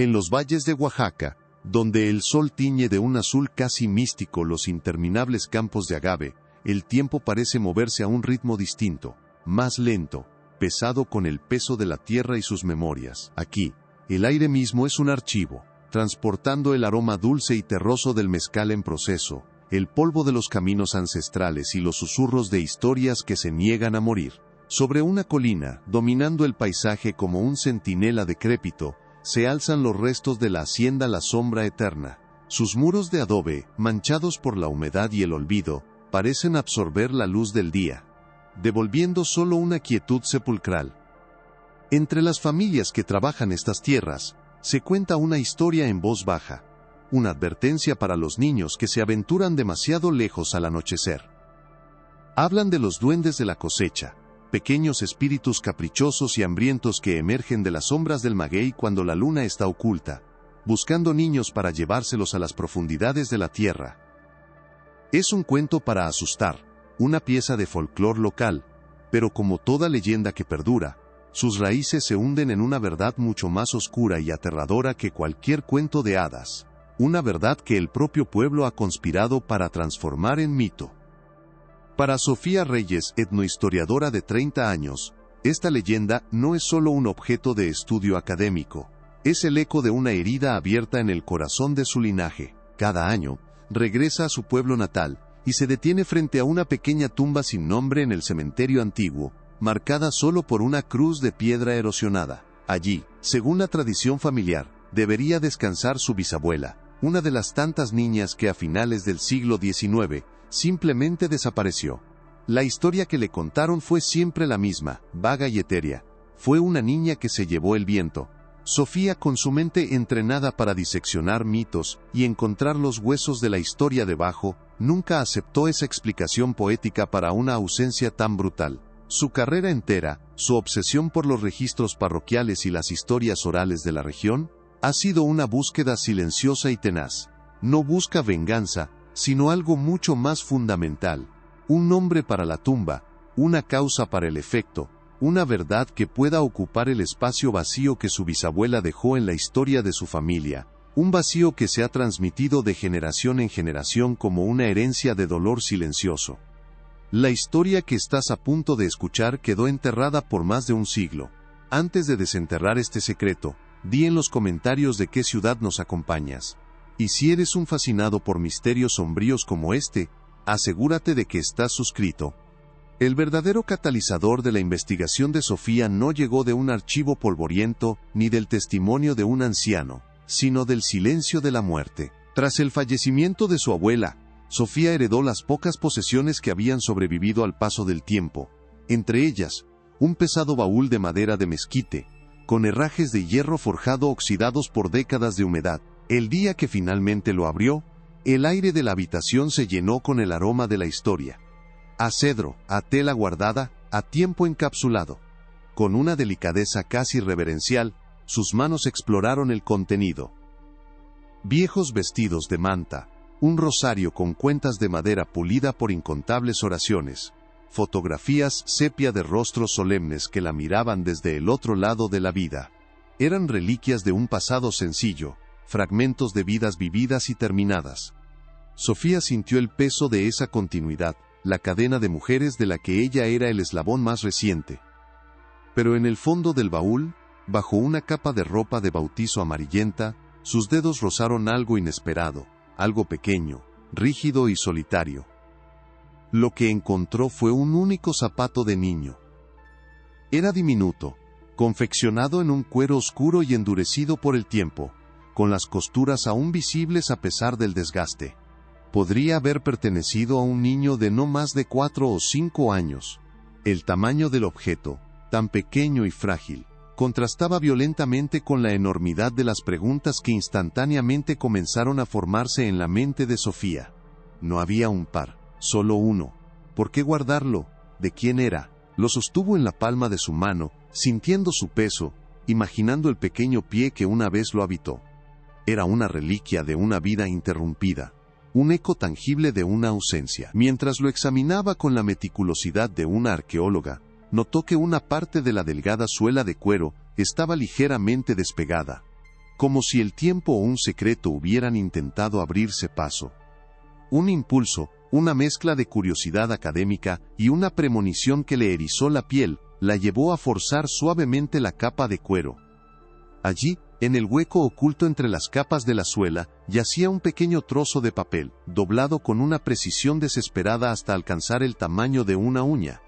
En los valles de Oaxaca, donde el sol tiñe de un azul casi místico los interminables campos de agave, el tiempo parece moverse a un ritmo distinto, más lento, pesado con el peso de la tierra y sus memorias. Aquí, el aire mismo es un archivo, transportando el aroma dulce y terroso del mezcal en proceso, el polvo de los caminos ancestrales y los susurros de historias que se niegan a morir. Sobre una colina, dominando el paisaje como un centinela decrépito, se alzan los restos de la hacienda La Sombra Eterna. Sus muros de adobe, manchados por la humedad y el olvido, parecen absorber la luz del día, devolviendo solo una quietud sepulcral. Entre las familias que trabajan estas tierras, se cuenta una historia en voz baja, una advertencia para los niños que se aventuran demasiado lejos al anochecer. Hablan de los duendes de la cosecha, pequeños espíritus caprichosos y hambrientos que emergen de las sombras del maguey cuando la luna está oculta, buscando niños para llevárselos a las profundidades de la tierra. Es un cuento para asustar, una pieza de folclore local, pero como toda leyenda que perdura, sus raíces se hunden en una verdad mucho más oscura y aterradora que cualquier cuento de hadas, una verdad que el propio pueblo ha conspirado para transformar en mito. Para Sofía Reyes, etnohistoriadora de 30 años, esta leyenda no es solo un objeto de estudio académico, es el eco de una herida abierta en el corazón de su linaje. Cada año, regresa a su pueblo natal, y se detiene frente a una pequeña tumba sin nombre en el cementerio antiguo, marcada solo por una cruz de piedra erosionada. Allí, según la tradición familiar, debería descansar su bisabuela, una de las tantas niñas que a finales del siglo XIX, simplemente desapareció. La historia que le contaron fue siempre la misma, vaga y etérea. Fue una niña que se llevó el viento. Sofía, con su mente entrenada para diseccionar mitos y encontrar los huesos de la historia debajo, nunca aceptó esa explicación poética para una ausencia tan brutal. Su carrera entera, su obsesión por los registros parroquiales y las historias orales de la región, ha sido una búsqueda silenciosa y tenaz. No busca venganza, sino algo mucho más fundamental, un nombre para la tumba, una causa para el efecto, una verdad que pueda ocupar el espacio vacío que su bisabuela dejó en la historia de su familia, un vacío que se ha transmitido de generación en generación como una herencia de dolor silencioso. La historia que estás a punto de escuchar quedó enterrada por más de un siglo. Antes de desenterrar este secreto, di en los comentarios de qué ciudad nos acompañas. Y si eres un fascinado por misterios sombríos como este, asegúrate de que estás suscrito. El verdadero catalizador de la investigación de Sofía no llegó de un archivo polvoriento, ni del testimonio de un anciano, sino del silencio de la muerte. Tras el fallecimiento de su abuela, Sofía heredó las pocas posesiones que habían sobrevivido al paso del tiempo, entre ellas, un pesado baúl de madera de mezquite, con herrajes de hierro forjado oxidados por décadas de humedad. El día que finalmente lo abrió, el aire de la habitación se llenó con el aroma de la historia. A cedro, a tela guardada, a tiempo encapsulado. Con una delicadeza casi reverencial, sus manos exploraron el contenido. Viejos vestidos de manta, un rosario con cuentas de madera pulida por incontables oraciones, fotografías sepia de rostros solemnes que la miraban desde el otro lado de la vida. Eran reliquias de un pasado sencillo, fragmentos de vidas vividas y terminadas. Sofía sintió el peso de esa continuidad, la cadena de mujeres de la que ella era el eslabón más reciente. Pero en el fondo del baúl, bajo una capa de ropa de bautizo amarillenta, sus dedos rozaron algo inesperado, algo pequeño, rígido y solitario. Lo que encontró fue un único zapato de niño. Era diminuto, confeccionado en un cuero oscuro y endurecido por el tiempo, con las costuras aún visibles a pesar del desgaste. Podría haber pertenecido a un niño de no más de 4 o 5 años. El tamaño del objeto, tan pequeño y frágil, contrastaba violentamente con la enormidad de las preguntas que instantáneamente comenzaron a formarse en la mente de Sofía. No había un par, solo uno. ¿Por qué guardarlo? ¿De quién era? Lo sostuvo en la palma de su mano, sintiendo su peso, imaginando el pequeño pie que una vez lo habitó. Era una reliquia de una vida interrumpida, un eco tangible de una ausencia. Mientras lo examinaba con la meticulosidad de una arqueóloga, notó que una parte de la delgada suela de cuero estaba ligeramente despegada. como si el tiempo o un secreto hubieran intentado abrirse paso. Un impulso, una mezcla de curiosidad académica y una premonición que le erizó la piel, la llevó a forzar suavemente la capa de cuero. Allí, en el hueco oculto entre las capas de la suela, yacía un pequeño trozo de papel, doblado con una precisión desesperada hasta alcanzar el tamaño de una uña.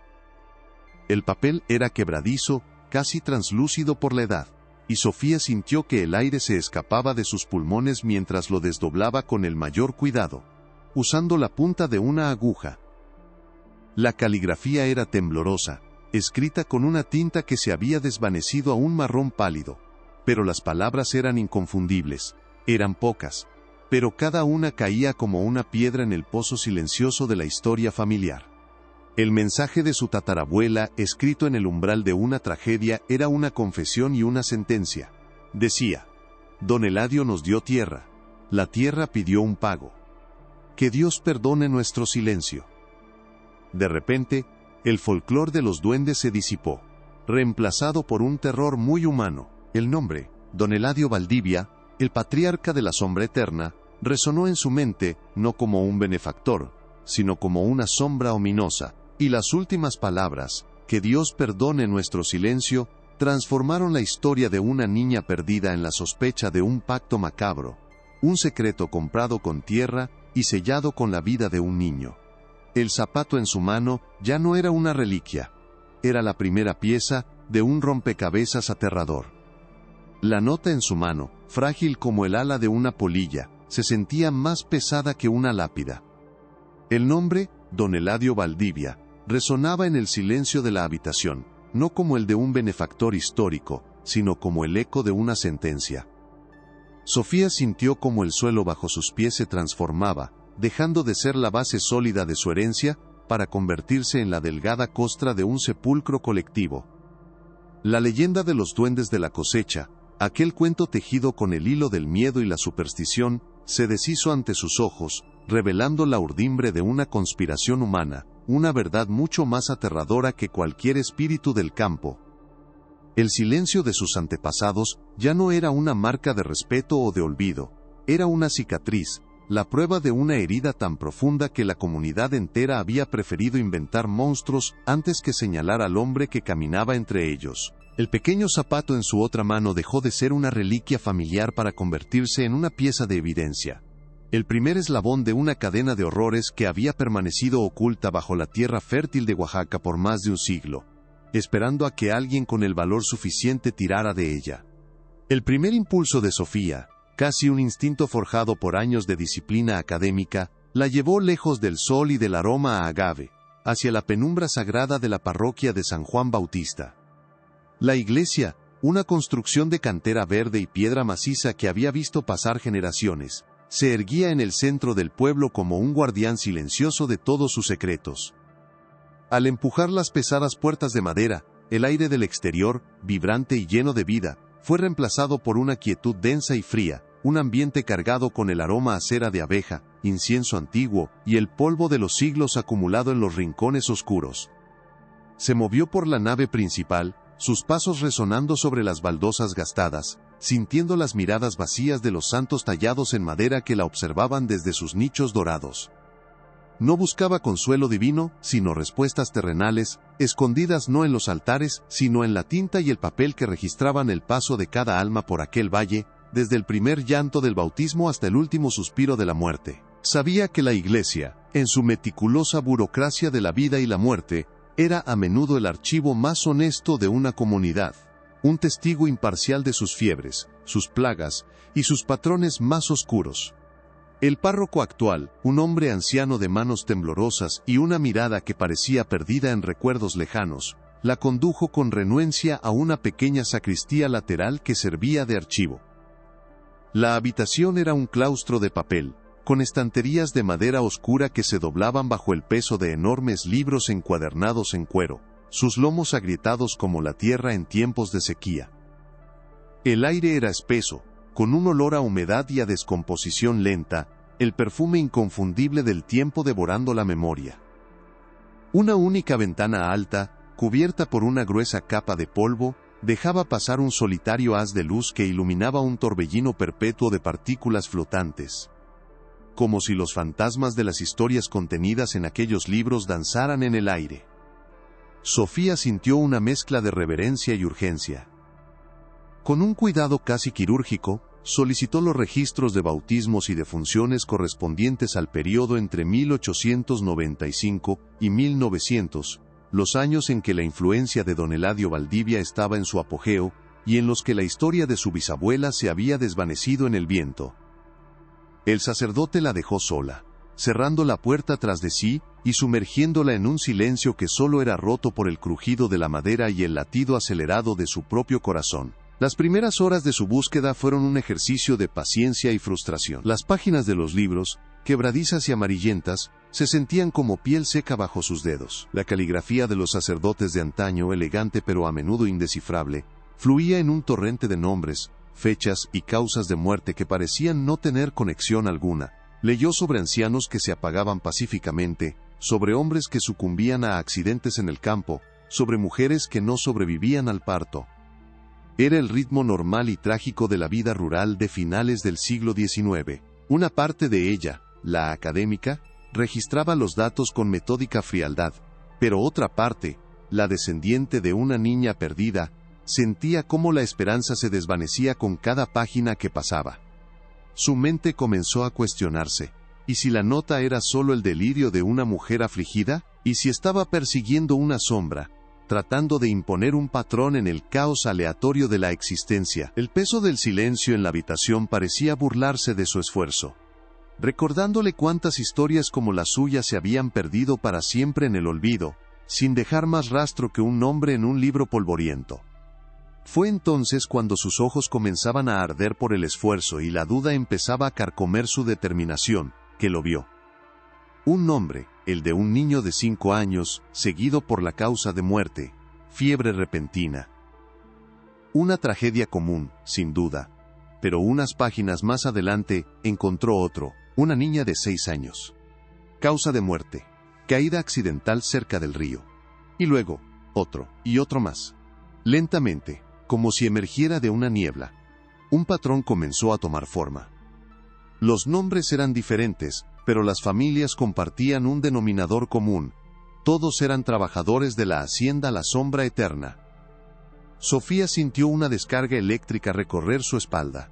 El papel era quebradizo, casi translúcido por la edad, y Sofía sintió que el aire se escapaba de sus pulmones mientras lo desdoblaba con el mayor cuidado, usando la punta de una aguja. La caligrafía era temblorosa, escrita con una tinta que se había desvanecido a un marrón pálido, pero las palabras eran inconfundibles. Eran pocas, pero cada una caía como una piedra en el pozo silencioso de la historia familiar. El mensaje de su tatarabuela, escrito en el umbral de una tragedia, era una confesión y una sentencia. Decía: Don Eladio nos dio tierra. La tierra pidió un pago. Que Dios perdone nuestro silencio. De repente, el folclor de los duendes se disipó, reemplazado por un terror muy humano. El nombre, Don Eladio Valdivia, el patriarca de la sombra eterna, resonó en su mente, no como un benefactor, sino como una sombra ominosa, y las últimas palabras, que Dios perdone nuestro silencio, transformaron la historia de una niña perdida en la sospecha de un pacto macabro, un secreto comprado con tierra y sellado con la vida de un niño. El zapato en su mano ya no era una reliquia, era la primera pieza de un rompecabezas aterrador. La nota en su mano, frágil como el ala de una polilla, se sentía más pesada que una lápida. El nombre, Don Eladio Valdivia, resonaba en el silencio de la habitación, no como el de un benefactor histórico, sino como el eco de una sentencia. Sofía sintió como el suelo bajo sus pies se transformaba, dejando de ser la base sólida de su herencia, para convertirse en la delgada costra de un sepulcro colectivo. La leyenda de los duendes de la cosecha, aquel cuento tejido con el hilo del miedo y la superstición, se deshizo ante sus ojos, revelando la urdimbre de una conspiración humana, una verdad mucho más aterradora que cualquier espíritu del campo. El silencio de sus antepasados ya no era una marca de respeto o de olvido, era una cicatriz, la prueba de una herida tan profunda que la comunidad entera había preferido inventar monstruos antes que señalar al hombre que caminaba entre ellos. El pequeño zapato en su otra mano dejó de ser una reliquia familiar para convertirse en una pieza de evidencia. El primer eslabón de una cadena de horrores que había permanecido oculta bajo la tierra fértil de Oaxaca por más de un siglo, esperando a que alguien con el valor suficiente tirara de ella. El primer impulso de Sofía, casi un instinto forjado por años de disciplina académica, la llevó lejos del sol y del aroma a agave, hacia la penumbra sagrada de la parroquia de San Juan Bautista. La iglesia, una construcción de cantera verde y piedra maciza que había visto pasar generaciones, se erguía en el centro del pueblo como un guardián silencioso de todos sus secretos. Al empujar las pesadas puertas de madera, el aire del exterior, vibrante y lleno de vida, fue reemplazado por una quietud densa y fría, un ambiente cargado con el aroma a cera de abeja, incienso antiguo y el polvo de los siglos acumulado en los rincones oscuros. Se movió por la nave principal, sus pasos resonando sobre las baldosas gastadas, sintiendo las miradas vacías de los santos tallados en madera que la observaban desde sus nichos dorados. No buscaba consuelo divino, sino respuestas terrenales, escondidas no en los altares, sino en la tinta y el papel que registraban el paso de cada alma por aquel valle, desde el primer llanto del bautismo hasta el último suspiro de la muerte. Sabía que la Iglesia, en su meticulosa burocracia de la vida y la muerte, era a menudo el archivo más honesto de una comunidad, un testigo imparcial de sus fiebres, sus plagas y sus patrones más oscuros. El párroco actual, un hombre anciano de manos temblorosas y una mirada que parecía perdida en recuerdos lejanos, la condujo con renuencia a una pequeña sacristía lateral que servía de archivo. La habitación era un claustro de papel, con estanterías de madera oscura que se doblaban bajo el peso de enormes libros encuadernados en cuero, sus lomos agrietados como la tierra en tiempos de sequía. El aire era espeso, con un olor a humedad y a descomposición lenta, el perfume inconfundible del tiempo devorando la memoria. Una única ventana alta, cubierta por una gruesa capa de polvo, dejaba pasar un solitario haz de luz que iluminaba un torbellino perpetuo de partículas flotantes. Como si los fantasmas de las historias contenidas en aquellos libros danzaran en el aire. Sofía sintió una mezcla de reverencia y urgencia. Con un cuidado casi quirúrgico, solicitó los registros de bautismos y defunciones correspondientes al periodo entre 1895 y 1900, los años en que la influencia de don Eladio Valdivia estaba en su apogeo, y en los que la historia de su bisabuela se había desvanecido en el viento. El sacerdote la dejó sola, cerrando la puerta tras de sí, y sumergiéndola en un silencio que solo era roto por el crujido de la madera y el latido acelerado de su propio corazón. Las primeras horas de su búsqueda fueron un ejercicio de paciencia y frustración. Las páginas de los libros, quebradizas y amarillentas, se sentían como piel seca bajo sus dedos. La caligrafía de los sacerdotes de antaño, elegante pero a menudo indescifrable, fluía en un torrente de nombres, fechas y causas de muerte que parecían no tener conexión alguna. Leyó sobre ancianos que se apagaban pacíficamente, sobre hombres que sucumbían a accidentes en el campo, sobre mujeres que no sobrevivían al parto. Era el ritmo normal y trágico de la vida rural de finales del siglo XIX. Una parte de ella, la académica, registraba los datos con metódica frialdad, pero otra parte, la descendiente de una niña perdida, sentía cómo la esperanza se desvanecía con cada página que pasaba. Su mente comenzó a cuestionarse, ¿y si la nota era solo el delirio de una mujer afligida? ¿Y si estaba persiguiendo una sombra, tratando de imponer un patrón en el caos aleatorio de la existencia? El peso del silencio en la habitación parecía burlarse de su esfuerzo, recordándole cuántas historias como la suya se habían perdido para siempre en el olvido, sin dejar más rastro que un nombre en un libro polvoriento. Fue entonces cuando sus ojos comenzaban a arder por el esfuerzo y la duda empezaba a carcomer su determinación, que lo vio. Un nombre, el de un niño de 5 años, seguido por la causa de muerte, fiebre repentina. Una tragedia común, sin duda, pero unas páginas más adelante, encontró otro, una niña de 6 años. Causa de muerte, caída accidental cerca del río. Y luego, otro, y otro más. Lentamente, como si emergiera de una niebla, un patrón comenzó a tomar forma. Los nombres eran diferentes, pero las familias compartían un denominador común. Todos eran trabajadores de la hacienda La Sombra Eterna. Sofía sintió una descarga eléctrica recorrer su espalda.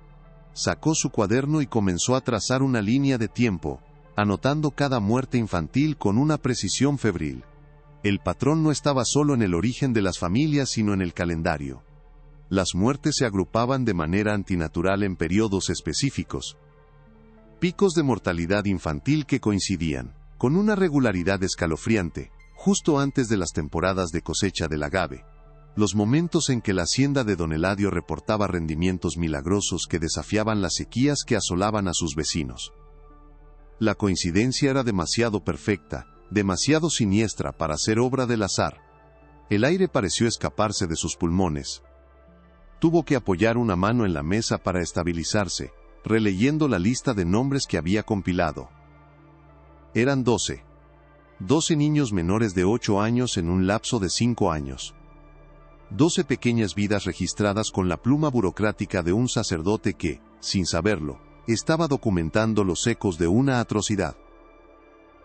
Sacó su cuaderno y comenzó a trazar una línea de tiempo, anotando cada muerte infantil con una precisión febril. El patrón no estaba solo en el origen de las familias, sino en el calendario. Las muertes se agrupaban de manera antinatural en periodos específicos. Picos de mortalidad infantil que coincidían, con una regularidad escalofriante, justo antes de las temporadas de cosecha del agave. Los momentos en que la hacienda de don Eladio reportaba rendimientos milagrosos que desafiaban las sequías que asolaban a sus vecinos. La coincidencia era demasiado perfecta, demasiado siniestra para ser obra del azar. El aire pareció escaparse de sus pulmones. Tuvo que apoyar una mano en la mesa para estabilizarse, releyendo la lista de nombres que había compilado. Eran 12. 12 niños menores de 8 años en un lapso de 5 años. 12 pequeñas vidas registradas con la pluma burocrática de un sacerdote que, sin saberlo, estaba documentando los ecos de una atrocidad.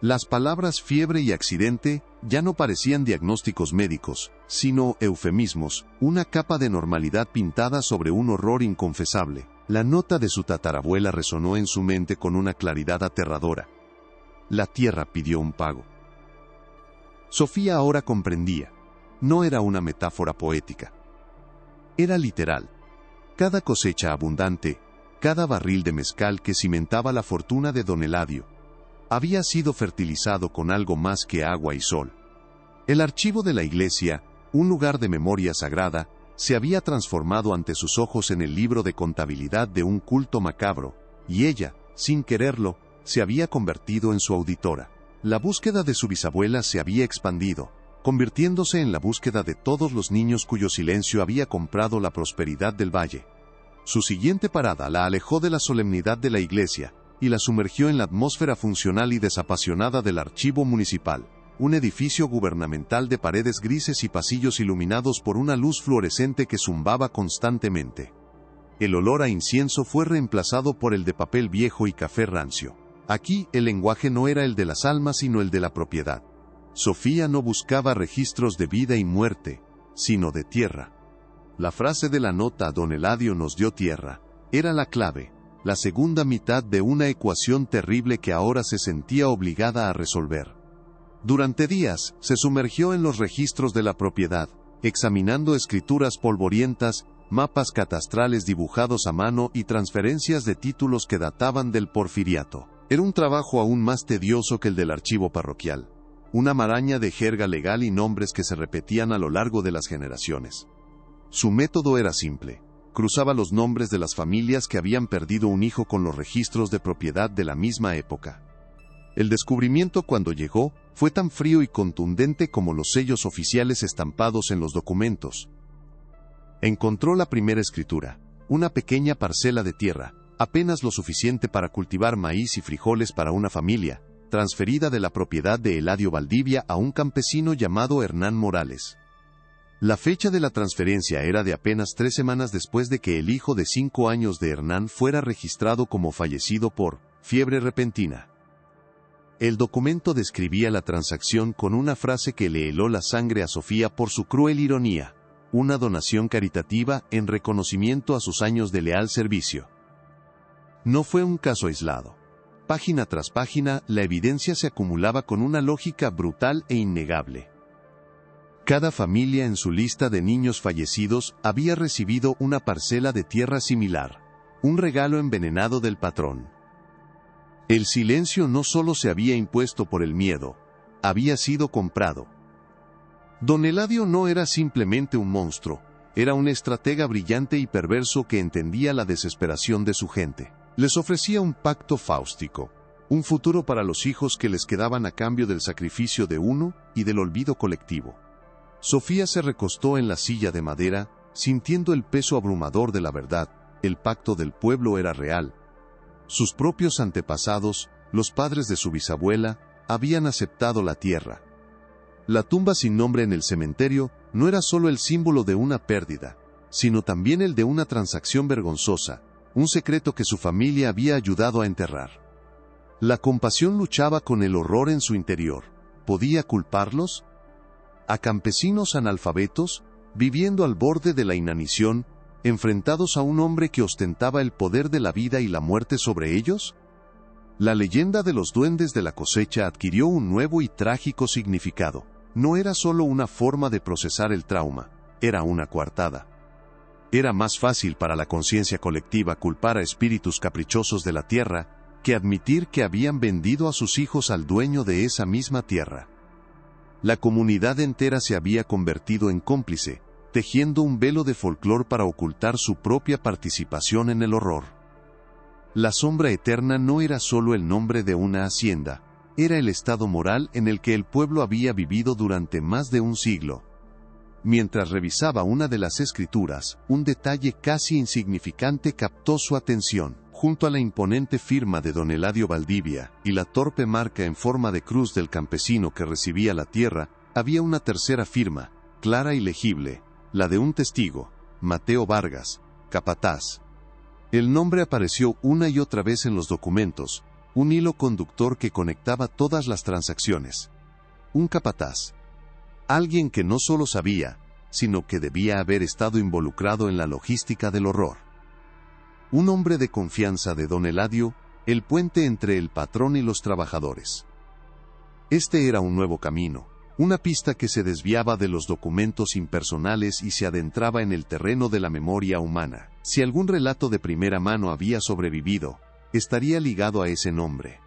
Las palabras fiebre y accidente ya no parecían diagnósticos médicos, sino eufemismos, una capa de normalidad pintada sobre un horror inconfesable. La nota de su tatarabuela resonó en su mente con una claridad aterradora. La tierra pidió un pago. Sofía ahora comprendía. No era una metáfora poética. Era literal. Cada cosecha abundante, cada barril de mezcal que cimentaba la fortuna de don Eladio, había sido fertilizado con algo más que agua y sol. El archivo de la iglesia, un lugar de memoria sagrada, se había transformado ante sus ojos en el libro de contabilidad de un culto macabro, y ella, sin quererlo, se había convertido en su auditora. La búsqueda de su bisabuela se había expandido, convirtiéndose en la búsqueda de todos los niños cuyo silencio había comprado la prosperidad del valle. Su siguiente parada la alejó de la solemnidad de la iglesia, y la sumergió en la atmósfera funcional y desapasionada del archivo municipal. un edificio gubernamental de paredes grises y pasillos iluminados por una luz fluorescente que zumbaba constantemente. El olor a incienso fue reemplazado por el de papel viejo y café rancio. Aquí, el lenguaje no era el de las almas sino el de la propiedad. Sofía no buscaba registros de vida y muerte, sino de tierra. La frase de la nota "Don Eladio nos dio tierra" era la clave, la segunda mitad de una ecuación terrible que ahora se sentía obligada a resolver. Durante días, se sumergió en los registros de la propiedad, examinando escrituras polvorientas, mapas catastrales dibujados a mano y transferencias de títulos que databan del Porfiriato. Era un trabajo aún más tedioso que el del archivo parroquial, una maraña de jerga legal y nombres que se repetían a lo largo de las generaciones. Su método era simple. Cruzaba los nombres de las familias que habían perdido un hijo con los registros de propiedad de la misma época. El descubrimiento, cuando llegó, fue tan frío y contundente como los sellos oficiales estampados en los documentos. Encontró la primera escritura, una pequeña parcela de tierra, apenas lo suficiente para cultivar maíz y frijoles para una familia, transferida de la propiedad de Eladio Valdivia a un campesino llamado Hernán Morales. La fecha de la transferencia era de apenas 3 semanas después de que el hijo de 5 años de Hernán fuera registrado como fallecido por fiebre repentina. El documento describía la transacción con una frase que le heló la sangre a Sofía por su cruel ironía: una donación caritativa en reconocimiento a sus años de leal servicio. No fue un caso aislado. Página tras página, la evidencia se acumulaba con una lógica brutal e innegable. Cada familia en su lista de niños fallecidos había recibido una parcela de tierra similar, un regalo envenenado del patrón. El silencio no solo se había impuesto por el miedo, había sido comprado. Don Eladio no era simplemente un monstruo, era un estratega brillante y perverso que entendía la desesperación de su gente. Les ofrecía un pacto fáustico, un futuro para los hijos que les quedaban a cambio del sacrificio de uno y del olvido colectivo. Sofía se recostó en la silla de madera, sintiendo el peso abrumador de la verdad. El pacto del pueblo era real. Sus propios antepasados, los padres de su bisabuela, habían aceptado la tierra. La tumba sin nombre en el cementerio no era solo el símbolo de una pérdida, sino también el de una transacción vergonzosa, un secreto que su familia había ayudado a enterrar. La compasión luchaba con el horror en su interior. ¿Podía culparlos? A campesinos analfabetos, viviendo al borde de la inanición, enfrentados a un hombre que ostentaba el poder de la vida y la muerte sobre ellos. La leyenda de los duendes de la cosecha adquirió un nuevo y trágico significado. No era solo una forma de procesar el trauma, era una coartada. Era más fácil para la conciencia colectiva culpar a espíritus caprichosos de la tierra que admitir que habían vendido a sus hijos al dueño de esa misma tierra. La comunidad entera se había convertido en cómplice, tejiendo un velo de folclor para ocultar su propia participación en el horror. La sombra eterna no era solo el nombre de una hacienda, era el estado moral en el que el pueblo había vivido durante más de un siglo. Mientras revisaba una de las escrituras, un detalle casi insignificante captó su atención. Junto a la imponente firma de don Eladio Valdivia y la torpe marca en forma de cruz del campesino que recibía la tierra, había una tercera firma, clara y legible, la de un testigo, Mateo Vargas, capataz. El nombre apareció una y otra vez en los documentos, un hilo conductor que conectaba todas las transacciones. Un capataz. Alguien que no solo sabía, sino que debía haber estado involucrado en la logística del horror. Un hombre de confianza de don Eladio, el puente entre el patrón y los trabajadores. Este era un nuevo camino, una pista que se desviaba de los documentos impersonales y se adentraba en el terreno de la memoria humana. Si algún relato de primera mano había sobrevivido, estaría ligado a ese nombre.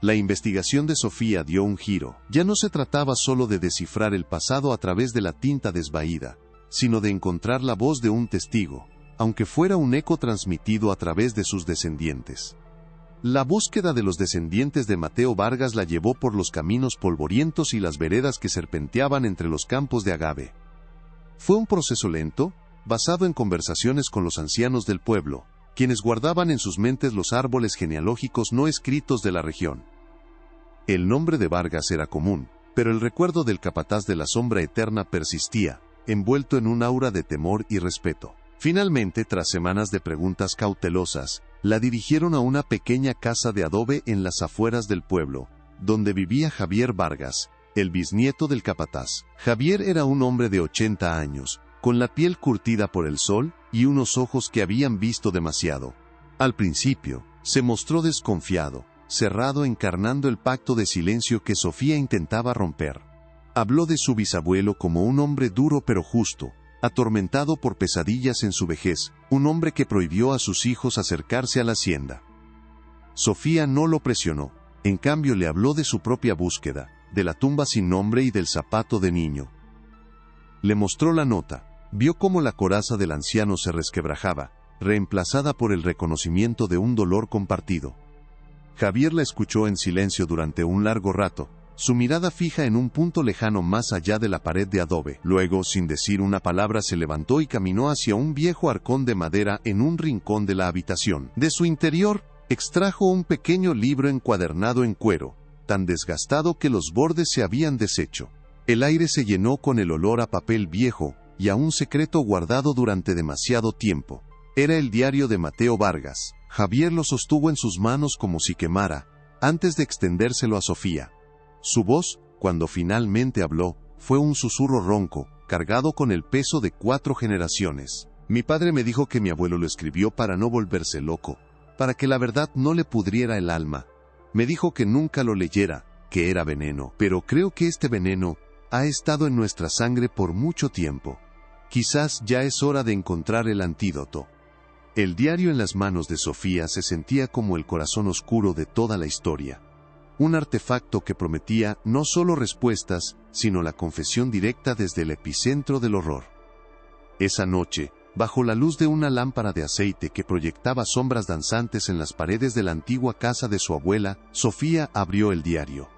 La investigación de Sofía dio un giro. Ya no se trataba solo de descifrar el pasado a través de la tinta desvaída, sino de encontrar la voz de un testigo, aunque fuera un eco transmitido a través de sus descendientes. La búsqueda de los descendientes de Mateo Vargas la llevó por los caminos polvorientos y las veredas que serpenteaban entre los campos de agave. Fue un proceso lento, basado en conversaciones con los ancianos del pueblo, quienes guardaban en sus mentes los árboles genealógicos no escritos de la región. El nombre de Vargas era común, pero el recuerdo del capataz de la sombra eterna persistía, envuelto en un aura de temor y respeto. Finalmente, tras semanas de preguntas cautelosas, la dirigieron a una pequeña casa de adobe en las afueras del pueblo, donde vivía Javier Vargas, el bisnieto del capataz. Javier era un hombre de 80 años, con la piel curtida por el sol y unos ojos que habían visto demasiado. Al principio, se mostró desconfiado, cerrado, encarnando el pacto de silencio que Sofía intentaba romper. Habló de su bisabuelo como un hombre duro pero justo, atormentado por pesadillas en su vejez, un hombre que prohibió a sus hijos acercarse a la hacienda. Sofía no lo presionó, en cambio le habló de su propia búsqueda, de la tumba sin nombre y del zapato de niño. Le mostró la nota, vio cómo la coraza del anciano se resquebrajaba, reemplazada por el reconocimiento de un dolor compartido. Javier la escuchó en silencio durante un largo rato, su mirada fija en un punto lejano más allá de la pared de adobe. Luego, sin decir una palabra, se levantó y caminó hacia un viejo arcón de madera en un rincón de la habitación. De su interior, extrajo un pequeño libro encuadernado en cuero, tan desgastado que los bordes se habían deshecho. El aire se llenó con el olor a papel viejo y a un secreto guardado durante demasiado tiempo. Era el diario de Mateo Vargas. Javier lo sostuvo en sus manos como si quemara, antes de extendérselo a Sofía. Su voz, cuando finalmente habló, fue un susurro ronco, cargado con el peso de 4 generaciones. Mi padre me dijo que mi abuelo lo escribió para no volverse loco, para que la verdad no le pudriera el alma. Me dijo que nunca lo leyera, que era veneno, pero creo que este veneno ha estado en nuestra sangre por mucho tiempo. Quizás ya es hora de encontrar el antídoto. El diario en las manos de Sofía se sentía como el corazón oscuro de toda la historia. Un artefacto que prometía no solo respuestas, sino la confesión directa desde el epicentro del horror. Esa noche, bajo la luz de una lámpara de aceite que proyectaba sombras danzantes en las paredes de la antigua casa de su abuela, Sofía abrió el diario.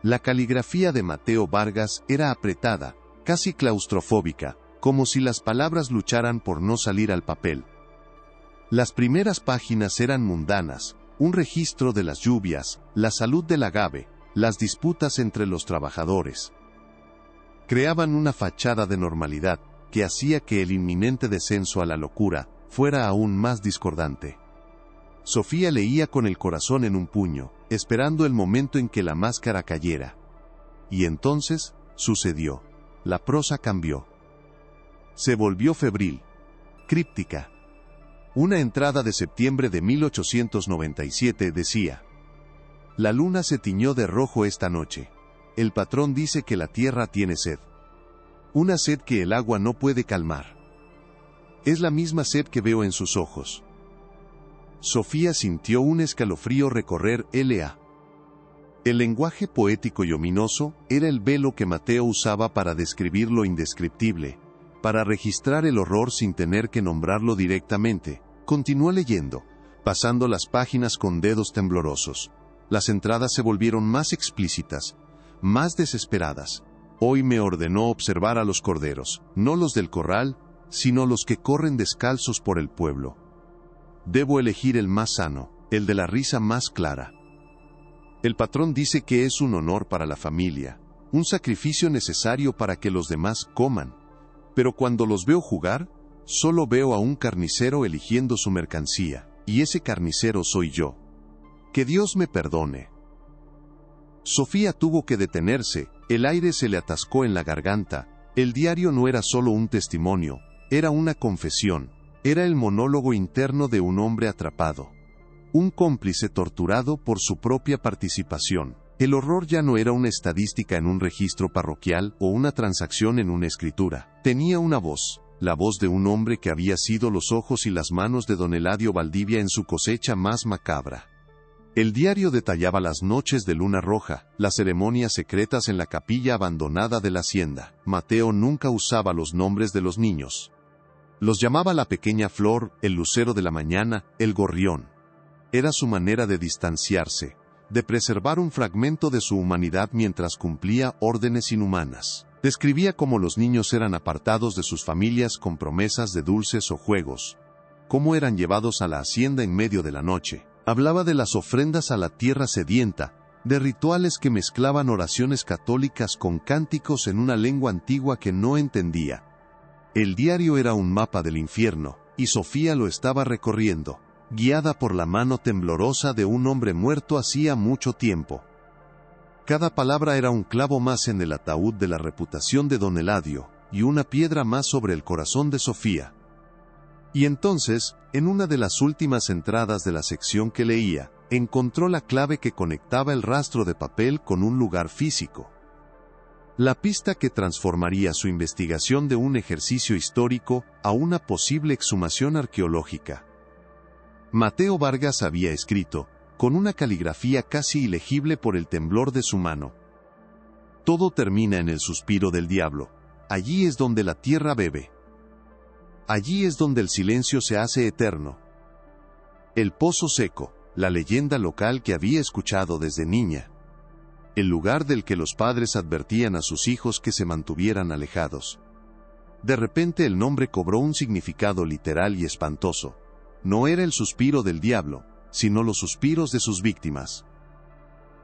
La caligrafía de Mateo Vargas era apretada, casi claustrofóbica, como si las palabras lucharan por no salir al papel. Las primeras páginas eran mundanas, un registro de las lluvias, la salud del agave, las disputas entre los trabajadores. Creaban una fachada de normalidad que hacía que el inminente descenso a la locura fuera aún más discordante. Sofía leía con el corazón en un puño, esperando el momento en que la máscara cayera. Y entonces, sucedió. La prosa cambió. Se volvió febril, críptica. Una entrada de septiembre de 1897 decía: la luna se tiñó de rojo esta noche. El patrón dice que la tierra tiene sed. Una sed que el agua no puede calmar. Es la misma sed que veo en sus ojos. Sofía sintió un escalofrío recorrer L.A. El lenguaje poético y ominoso era el velo que Mateo usaba para describir lo indescriptible, para registrar el horror sin tener que nombrarlo directamente. Continuó leyendo, pasando las páginas con dedos temblorosos. Las entradas se volvieron más explícitas, más desesperadas. Hoy me ordenó observar a los corderos, no los del corral, sino los que corren descalzos por el pueblo. Debo elegir el más sano, el de la risa más clara. El patrón dice que es un honor para la familia, un sacrificio necesario para que los demás coman. Pero cuando los veo jugar, solo veo a un carnicero eligiendo su mercancía, y ese carnicero soy yo. Que Dios me perdone. Sofía tuvo que detenerse, el aire se le atascó en la garganta. El diario no era solo un testimonio, era una confesión, era el monólogo interno de un hombre atrapado. Un cómplice torturado por su propia participación. El horror ya no era una estadística en un registro parroquial o una transacción en una escritura. Tenía una voz, la voz de un hombre que había sido los ojos y las manos de don Eladio Valdivia en su cosecha más macabra. El diario detallaba las noches de luna roja, las ceremonias secretas en la capilla abandonada de la hacienda. Mateo nunca usaba los nombres de los niños. Los llamaba la pequeña flor, el lucero de la mañana, el gorrión. Era su manera de distanciarse, de preservar un fragmento de su humanidad mientras cumplía órdenes inhumanas. Describía cómo los niños eran apartados de sus familias con promesas de dulces o juegos, cómo eran llevados a la hacienda en medio de la noche. Hablaba de las ofrendas a la tierra sedienta, de rituales que mezclaban oraciones católicas con cánticos en una lengua antigua que no entendía. El diario era un mapa del infierno, y Sofía lo estaba recorriendo, guiada por la mano temblorosa de un hombre muerto hacía mucho tiempo. Cada palabra era un clavo más en el ataúd de la reputación de don Eladio, y una piedra más sobre el corazón de Sofía. Y entonces, en una de las últimas entradas de la sección que leía, encontró la clave que conectaba el rastro de papel con un lugar físico. La pista que transformaría su investigación de un ejercicio histórico a una posible exhumación arqueológica. Mateo Vargas había escrito, con una caligrafía casi ilegible por el temblor de su mano: todo termina en el suspiro del diablo. Allí es donde la tierra bebe. Allí es donde el silencio se hace eterno. El pozo seco, la leyenda local que había escuchado desde niña. El lugar del que los padres advertían a sus hijos que se mantuvieran alejados. De repente el nombre cobró un significado literal y espantoso. No era el suspiro del diablo, sino los suspiros de sus víctimas.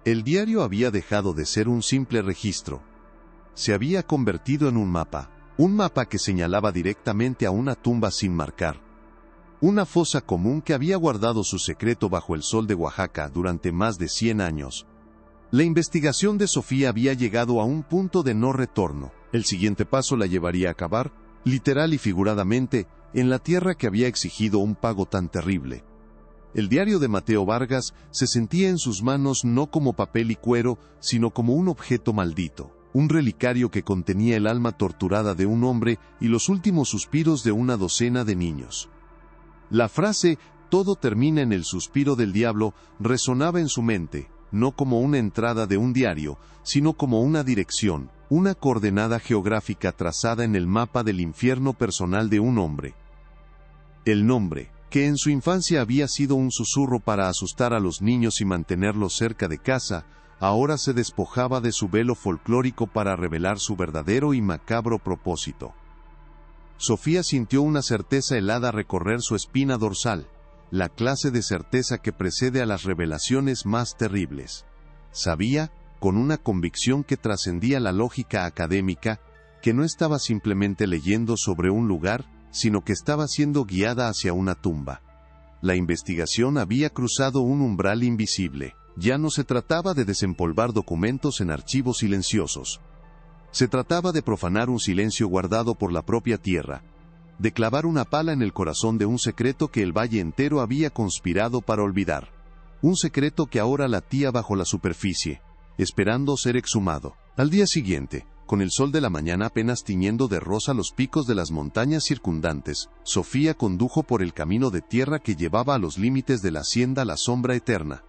El diario había dejado de ser un simple registro. Se había convertido en un mapa que señalaba directamente a una tumba sin marcar. Una fosa común que había guardado su secreto bajo el sol de Oaxaca durante más de 100 años. La investigación de Sofía había llegado a un punto de no retorno. El siguiente paso la llevaría a cavar, literal y figuradamente, en la tierra que había exigido un pago tan terrible. El diario de Mateo Vargas se sentía en sus manos no como papel y cuero, sino como un objeto maldito, un relicario que contenía el alma torturada de un hombre y los últimos suspiros de una docena de niños. La frase, todo termina en el suspiro del diablo, resonaba en su mente, no como una entrada de un diario, sino como una dirección, una coordenada geográfica trazada en el mapa del infierno personal de un hombre. El nombre, que en su infancia había sido un susurro para asustar a los niños y mantenerlos cerca de casa, ahora se despojaba de su velo folclórico para revelar su verdadero y macabro propósito. Sofía sintió una certeza helada recorrer su espina dorsal, la clase de certeza que precede a las revelaciones más terribles. Sabía, con una convicción que trascendía la lógica académica, que no estaba simplemente leyendo sobre un lugar, sino que estaba siendo guiada hacia una tumba. La investigación había cruzado un umbral invisible. Ya no se trataba de desempolvar documentos en archivos silenciosos. Se trataba de profanar un silencio guardado por la propia tierra, de clavar una pala en el corazón de un secreto que el valle entero había conspirado para olvidar. Un secreto que ahora latía bajo la superficie, esperando ser exhumado. Al día siguiente, con el sol de la mañana apenas tiñendo de rosa los picos de las montañas circundantes, Sofía condujo por el camino de tierra que llevaba a los límites de la hacienda La Sombra Eterna.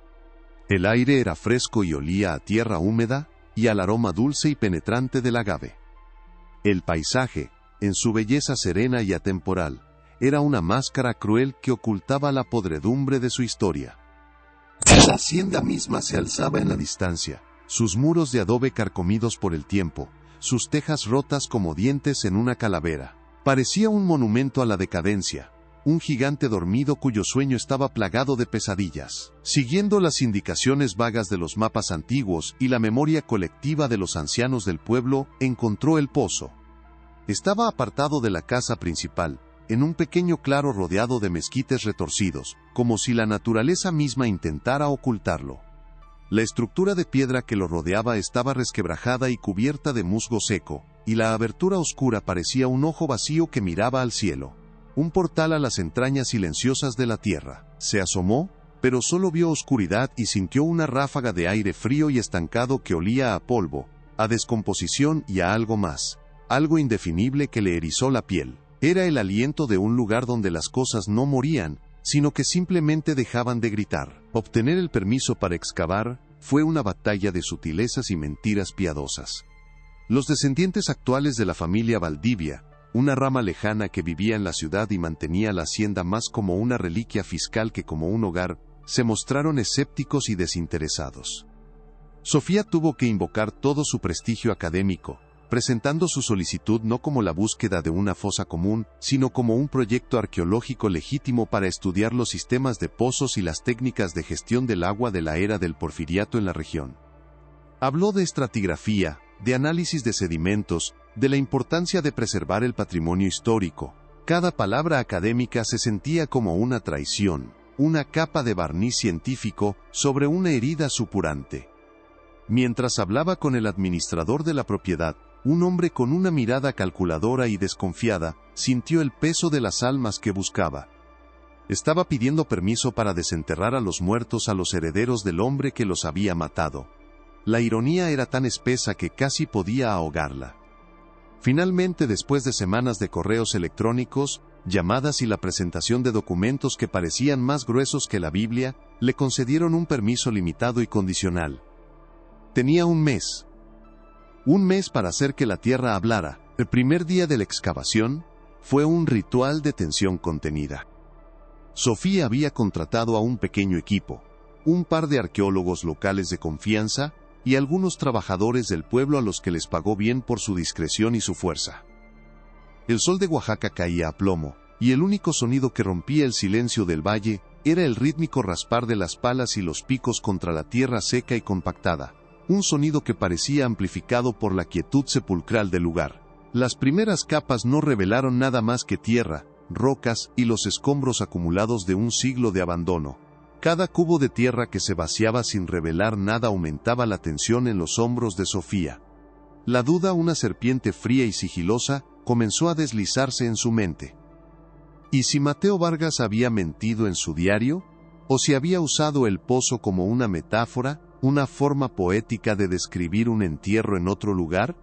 El aire era fresco y olía a tierra húmeda, y al aroma dulce y penetrante del agave. El paisaje, en su belleza serena y atemporal, era una máscara cruel que ocultaba la podredumbre de su historia. La hacienda misma se alzaba en la distancia, sus muros de adobe carcomidos por el tiempo, sus tejas rotas como dientes en una calavera. Parecía un monumento a la decadencia, un gigante dormido cuyo sueño estaba plagado de pesadillas. Siguiendo las indicaciones vagas de los mapas antiguos y la memoria colectiva de los ancianos del pueblo, encontró el pozo. Estaba apartado de la casa principal, en un pequeño claro rodeado de mezquites retorcidos, como si la naturaleza misma intentara ocultarlo. La estructura de piedra que lo rodeaba estaba resquebrajada y cubierta de musgo seco, y la abertura oscura parecía un ojo vacío que miraba al cielo. Un portal a las entrañas silenciosas de la tierra. Se asomó, pero solo vio oscuridad y sintió una ráfaga de aire frío y estancado que olía a polvo, a descomposición y a algo más, algo indefinible que le erizó la piel. Era el aliento de un lugar donde las cosas no morían, sino que simplemente dejaban de gritar. Obtener el permiso para excavar fue una batalla de sutilezas y mentiras piadosas. Los descendientes actuales de la familia Valdivia, una rama lejana que vivía en la ciudad y mantenía la hacienda más como una reliquia fiscal que como un hogar, se mostraron escépticos y desinteresados. Sofía tuvo que invocar todo su prestigio académico, presentando su solicitud no como la búsqueda de una fosa común, sino como un proyecto arqueológico legítimo para estudiar los sistemas de pozos y las técnicas de gestión del agua de la era del Porfiriato en la región. Habló de estratigrafía, de análisis de sedimentos, de la importancia de preservar el patrimonio histórico. Cada palabra académica se sentía como una traición, una capa de barniz científico sobre una herida supurante. Mientras hablaba con el administrador de la propiedad, un hombre con una mirada calculadora y desconfiada, sintió el peso de las almas que buscaba. Estaba pidiendo permiso para desenterrar a los muertos a los herederos del hombre que los había matado. La ironía era tan espesa que casi podía ahogarla. Finalmente, después de semanas de correos electrónicos, llamadas y la presentación de documentos que parecían más gruesos que la Biblia, le concedieron un permiso limitado y condicional. Tenía un mes. Un mes para hacer que la tierra hablara. El primer día de la excavación fue un ritual de tensión contenida. Sofía había contratado a un pequeño equipo, un par de arqueólogos locales de confianza y algunos trabajadores del pueblo a los que les pagó bien por su discreción y su fuerza. El sol de Oaxaca caía a plomo, y el único sonido que rompía el silencio del valle era el rítmico raspar de las palas y los picos contra la tierra seca y compactada, un sonido que parecía amplificado por la quietud sepulcral del lugar. Las primeras capas no revelaron nada más que tierra, rocas y los escombros acumulados de un siglo de abandono. Cada cubo de tierra que se vaciaba sin revelar nada aumentaba la tensión en los hombros de Sofía. La duda, una serpiente fría y sigilosa, comenzó a deslizarse en su mente. ¿Y si Mateo Vargas había mentido en su diario? ¿O si había usado el pozo como una metáfora, una forma poética de describir un entierro en otro lugar?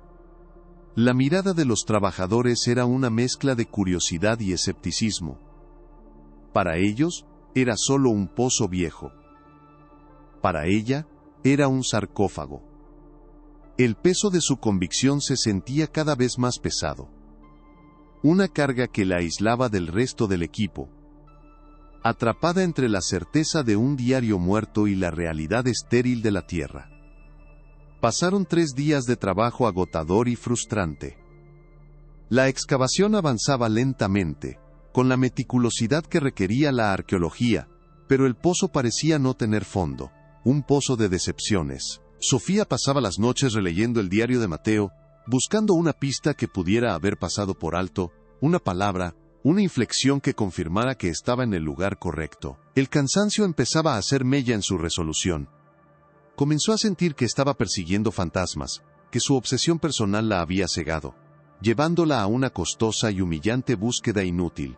La mirada de los trabajadores era una mezcla de curiosidad y escepticismo. Para ellos, era solo un pozo viejo. Para ella, era un sarcófago. El peso de su convicción se sentía cada vez más pesado. Una carga que la aislaba del resto del equipo. Atrapada entre la certeza de un diario muerto y la realidad estéril de la tierra. Pasaron 3 días de trabajo agotador y frustrante. La excavación avanzaba lentamente, con la meticulosidad que requería la arqueología, pero el pozo parecía no tener fondo, un pozo de decepciones. Sofía pasaba las noches releyendo el diario de Mateo, buscando una pista que pudiera haber pasado por alto, una palabra, una inflexión que confirmara que estaba en el lugar correcto. El cansancio empezaba a hacer mella en su resolución. Comenzó a sentir que estaba persiguiendo fantasmas, que su obsesión personal la había cegado, llevándola a una costosa y humillante búsqueda inútil.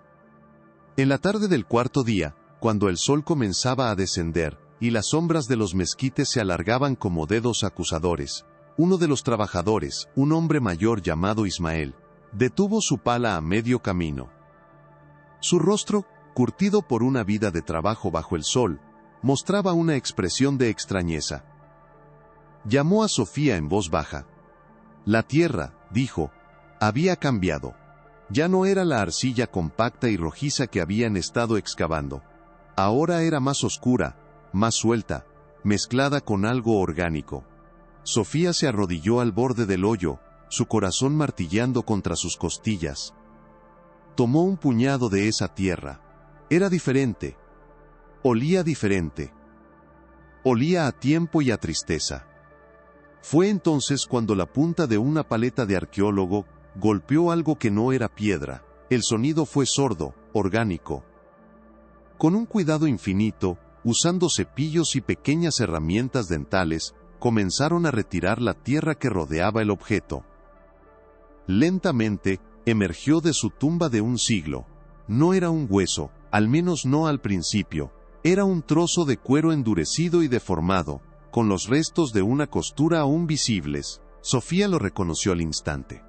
En la tarde del 4.º día, cuando el sol comenzaba a descender, y las sombras de los mezquites se alargaban como dedos acusadores, uno de los trabajadores, un hombre mayor llamado Ismael, detuvo su pala a medio camino. Su rostro, curtido por una vida de trabajo bajo el sol, mostraba una expresión de extrañeza. Llamó a Sofía en voz baja. La tierra, dijo, había cambiado. Ya no era la arcilla compacta y rojiza que habían estado excavando. Ahora era más oscura, más suelta, mezclada con algo orgánico. Sofía se arrodilló al borde del hoyo, su corazón martillando contra sus costillas. Tomó un puñado de esa tierra. Era diferente. Olía diferente. Olía a tiempo y a tristeza. Fue entonces cuando la punta de una paleta de arqueólogo golpeó algo que no era piedra. El sonido fue sordo, orgánico. Con un cuidado infinito, usando cepillos y pequeñas herramientas dentales, comenzaron a retirar la tierra que rodeaba el objeto. Lentamente, emergió de su tumba de un siglo. No era un hueso, al menos no al principio. Era un trozo de cuero endurecido y deformado, con los restos de una costura aún visibles. Sofía lo reconoció al instante.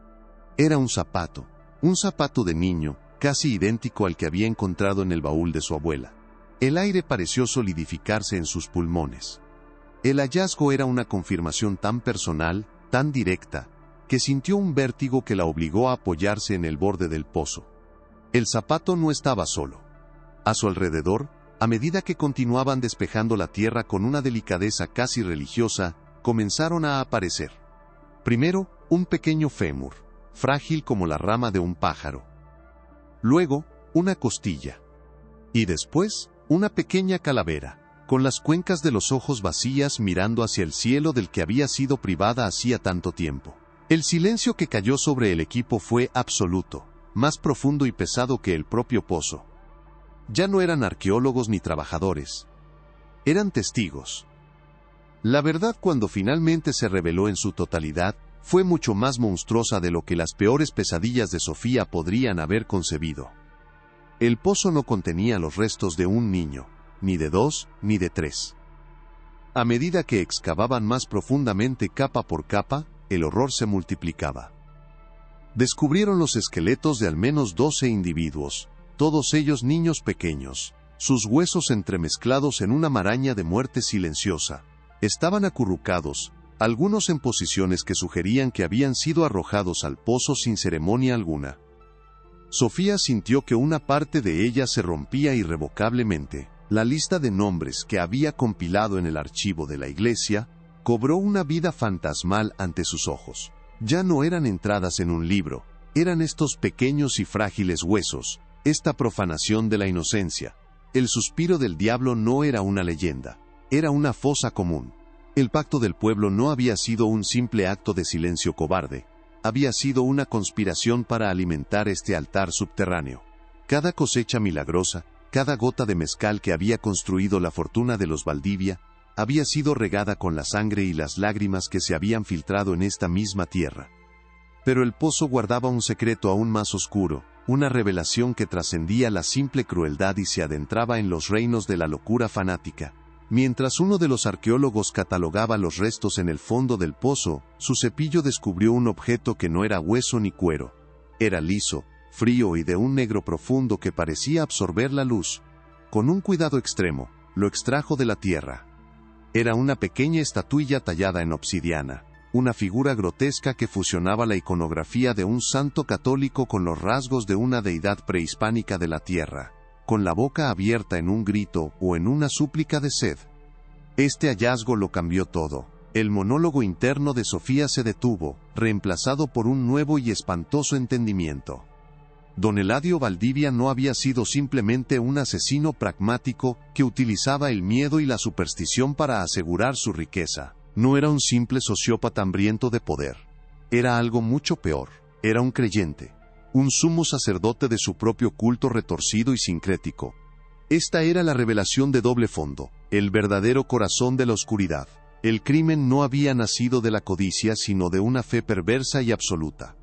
Era un zapato de niño, casi idéntico al que había encontrado en el baúl de su abuela. El aire pareció solidificarse en sus pulmones. El hallazgo era una confirmación tan personal, tan directa, que sintió un vértigo que la obligó a apoyarse en el borde del pozo. El zapato no estaba solo. A su alrededor, a medida que continuaban despejando la tierra con una delicadeza casi religiosa, comenzaron a aparecer. Primero, un pequeño fémur, frágil como la rama de un pájaro. Luego, una costilla. Y después, una pequeña calavera, con las cuencas de los ojos vacías mirando hacia el cielo del que había sido privada hacía tanto tiempo. El silencio que cayó sobre el equipo fue absoluto, más profundo y pesado que el propio pozo. Ya no eran arqueólogos ni trabajadores. Eran testigos. La verdad, cuando finalmente se reveló en su totalidad, fue mucho más monstruosa de lo que las peores pesadillas de Sofía podrían haber concebido. El pozo no contenía los restos de un niño, ni de 2, ni de 3. A medida que excavaban más profundamente capa por capa, el horror se multiplicaba. Descubrieron los esqueletos de al menos 12 individuos, todos ellos niños pequeños, sus huesos entremezclados en una maraña de muerte silenciosa. Estaban acurrucados, algunos en posiciones que sugerían que habían sido arrojados al pozo sin ceremonia alguna. Sofía sintió que una parte de ella se rompía irrevocablemente. La lista de nombres que había compilado en el archivo de la iglesia cobró una vida fantasmal ante sus ojos. Ya no eran entradas en un libro, eran estos pequeños y frágiles huesos, esta profanación de la inocencia. El suspiro del diablo no era una leyenda, era una fosa común. El pacto del pueblo no había sido un simple acto de silencio cobarde, había sido una conspiración para alimentar este altar subterráneo. Cada cosecha milagrosa, cada gota de mezcal que había construido la fortuna de los Valdivia, había sido regada con la sangre y las lágrimas que se habían filtrado en esta misma tierra. Pero el pozo guardaba un secreto aún más oscuro, una revelación que trascendía la simple crueldad y se adentraba en los reinos de la locura fanática. Mientras uno de los arqueólogos catalogaba los restos en el fondo del pozo, su cepillo descubrió un objeto que no era hueso ni cuero. Era liso, frío y de un negro profundo que parecía absorber la luz. Con un cuidado extremo, lo extrajo de la tierra. Era una pequeña estatuilla tallada en obsidiana, una figura grotesca que fusionaba la iconografía de un santo católico con los rasgos de una deidad prehispánica de la tierra, con la boca abierta en un grito o en una súplica de sed. Este hallazgo lo cambió todo. El monólogo interno de Sofía se detuvo, reemplazado por un nuevo y espantoso entendimiento. Don Eladio Valdivia no había sido simplemente un asesino pragmático que utilizaba el miedo y la superstición para asegurar su riqueza. No era un simple sociópata hambriento de poder. Era algo mucho peor. Era un creyente. Un sumo sacerdote de su propio culto retorcido y sincrético. Esta era la revelación de doble fondo, el verdadero corazón de la oscuridad. El crimen no había nacido de la codicia sino de una fe perversa y absoluta.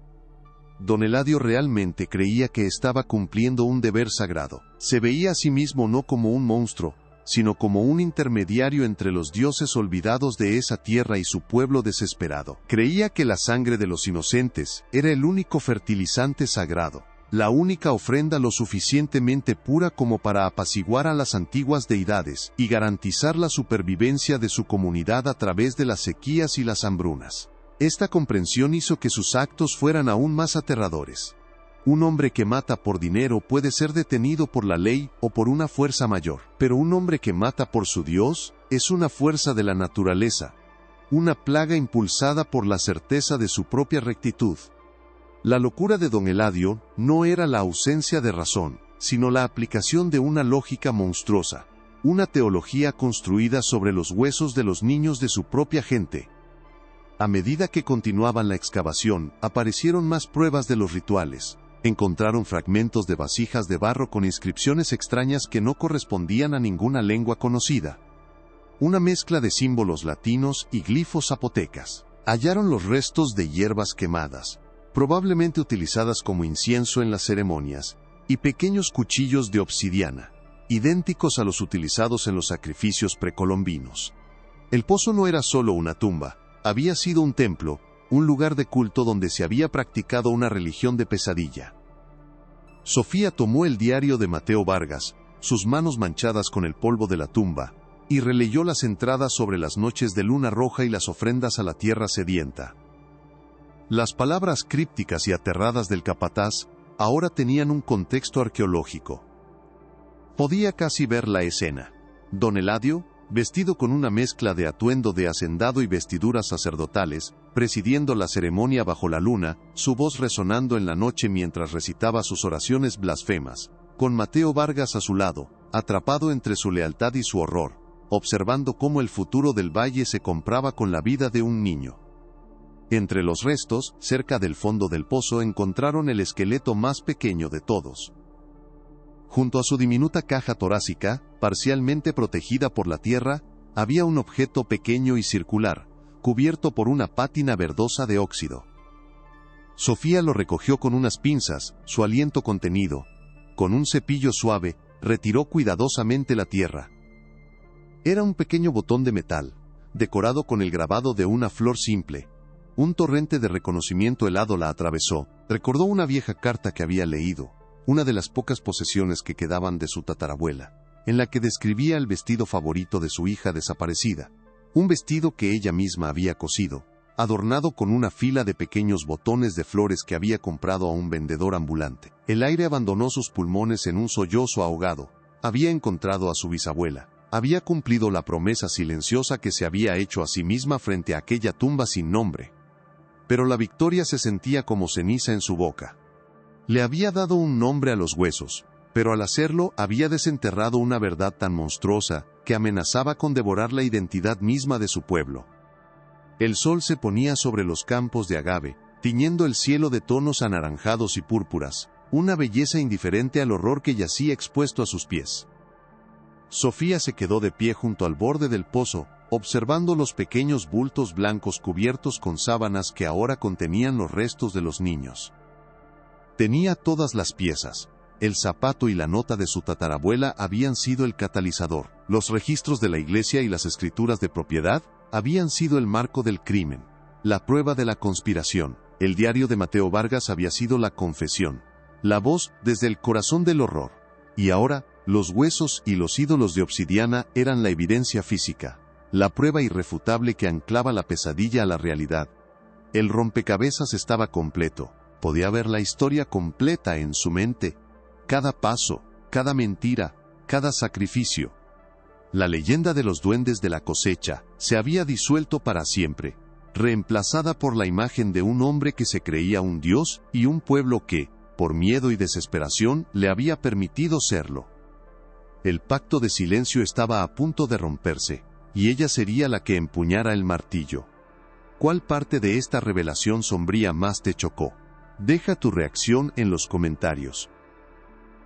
Don Eladio realmente creía que estaba cumpliendo un deber sagrado. Se veía a sí mismo no como un monstruo, sino como un intermediario entre los dioses olvidados de esa tierra y su pueblo desesperado. Creía que la sangre de los inocentes era el único fertilizante sagrado, la única ofrenda lo suficientemente pura como para apaciguar a las antiguas deidades y garantizar la supervivencia de su comunidad a través de las sequías y las hambrunas. Esta comprensión hizo que sus actos fueran aún más aterradores. Un hombre que mata por dinero puede ser detenido por la ley o por una fuerza mayor, pero un hombre que mata por su Dios es una fuerza de la naturaleza, una plaga impulsada por la certeza de su propia rectitud. La locura de don Eladio no era la ausencia de razón, sino la aplicación de una lógica monstruosa, una teología construida sobre los huesos de los niños de su propia gente. A medida que continuaban la excavación, aparecieron más pruebas de los rituales. Encontraron fragmentos de vasijas de barro con inscripciones extrañas que no correspondían a ninguna lengua conocida. Una mezcla de símbolos latinos y glifos zapotecas. Hallaron los restos de hierbas quemadas, probablemente utilizadas como incienso en las ceremonias, y pequeños cuchillos de obsidiana, idénticos a los utilizados en los sacrificios precolombinos. El pozo no era solo una tumba, había sido un templo, un lugar de culto donde se había practicado una religión de pesadilla. Sofía tomó el diario de Mateo Vargas, sus manos manchadas con el polvo de la tumba, y releyó las entradas sobre las noches de luna roja y las ofrendas a la tierra sedienta. Las palabras crípticas y aterradas del capataz ahora tenían un contexto arqueológico. Podía casi ver la escena. Don Eladio, vestido con una mezcla de atuendo de hacendado y vestiduras sacerdotales, presidiendo la ceremonia bajo la luna, su voz resonando en la noche mientras recitaba sus oraciones blasfemas, con Mateo Vargas a su lado, atrapado entre su lealtad y su horror, observando cómo el futuro del valle se compraba con la vida de un niño. Entre los restos, cerca del fondo del pozo, encontraron el esqueleto más pequeño de todos. Junto a su diminuta caja torácica, parcialmente protegida por la tierra, había un objeto pequeño y circular, cubierto por una pátina verdosa de óxido. Sofía lo recogió con unas pinzas, su aliento contenido. Con un cepillo suave, retiró cuidadosamente la tierra. Era un pequeño botón de metal, decorado con el grabado de una flor simple. Un torrente de reconocimiento helado la atravesó. Recordó una vieja carta que había leído, una de las pocas posesiones que quedaban de su tatarabuela, en la que describía el vestido favorito de su hija desaparecida. Un vestido que ella misma había cosido, adornado con una fila de pequeños botones de flores que había comprado a un vendedor ambulante. El aire abandonó sus pulmones en un sollozo ahogado. Había encontrado a su bisabuela. Había cumplido la promesa silenciosa que se había hecho a sí misma frente a aquella tumba sin nombre. Pero la victoria se sentía como ceniza en su boca. Le había dado un nombre a los huesos, pero al hacerlo había desenterrado una verdad tan monstruosa que amenazaba con devorar la identidad misma de su pueblo. El sol se ponía sobre los campos de agave, tiñendo el cielo de tonos anaranjados y púrpuras, una belleza indiferente al horror que yacía expuesto a sus pies. Sofía se quedó de pie junto al borde del pozo, observando los pequeños bultos blancos cubiertos con sábanas que ahora contenían los restos de los niños. Tenía todas las piezas. El zapato y la nota de su tatarabuela habían sido el catalizador. Los registros de la iglesia y las escrituras de propiedad habían sido el marco del crimen. La prueba de la conspiración. El diario de Mateo Vargas había sido la confesión. La voz desde el corazón del horror. Y ahora, los huesos y los ídolos de obsidiana eran la evidencia física. La prueba irrefutable que anclaba la pesadilla a la realidad. El rompecabezas estaba completo. Podía ver la historia completa en su mente. Cada paso, cada mentira, cada sacrificio. La leyenda de los duendes de la cosecha se había disuelto para siempre, reemplazada por la imagen de un hombre que se creía un dios y un pueblo que, por miedo y desesperación, le había permitido serlo. El pacto de silencio estaba a punto de romperse, y ella sería la que empuñara el martillo. ¿Cuál parte de esta revelación sombría más te chocó? Deja tu reacción en los comentarios.